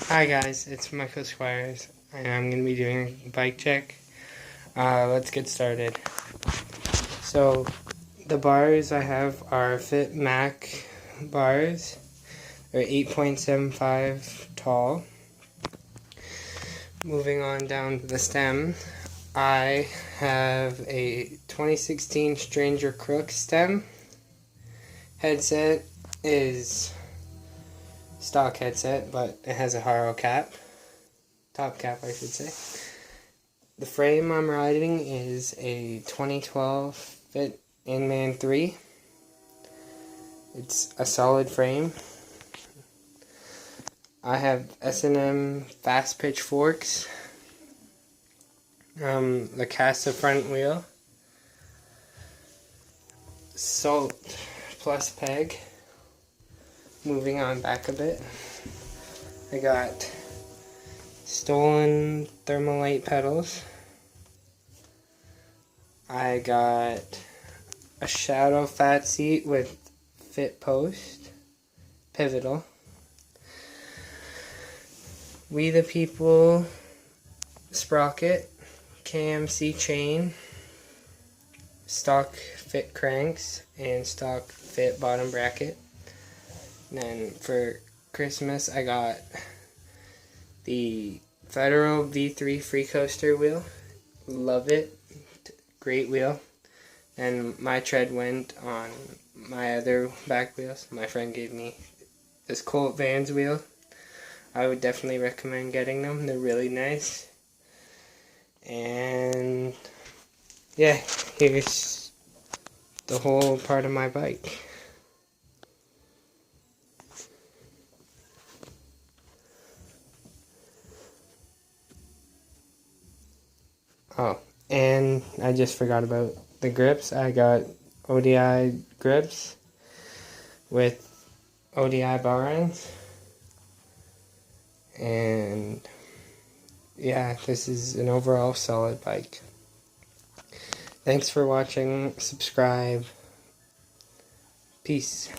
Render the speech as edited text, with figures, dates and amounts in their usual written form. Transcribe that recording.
Hi guys, it's michaelsquires, and I'm going to be doing a bike check. Let's get started. So, the bars I have are Fit Mac bars. They're 8.75 tall. Moving on down to the stem, I have a 2016 Stranger Crook stem. Headset is stock headset, but it has a Haro cap. Top cap, I should say. The frame I'm riding is a 2012 Fit Inman 3. It's a solid frame. I have S&M fast pitch forks. The Casa front wheel. Salt plus peg. Moving on back a bit. I got stolen Thermalite pedals. I got a shadow fat seat with fit post, pivotal. We the People sprocket, KMC chain, stock fit cranks, and stock fit bottom bracket. And then for Christmas I got the Federal V3 free coaster wheel. Love it. Great wheel. And my tread went on my other back wheels. My friend gave me this Colt Vans wheel. I would definitely recommend getting them. They're really nice. And yeah, here's the whole part of my bike. Oh, and I just forgot about the grips. I got ODI grips with ODI bar ends. And yeah, this is an overall solid bike. Thanks for watching. Subscribe. Peace.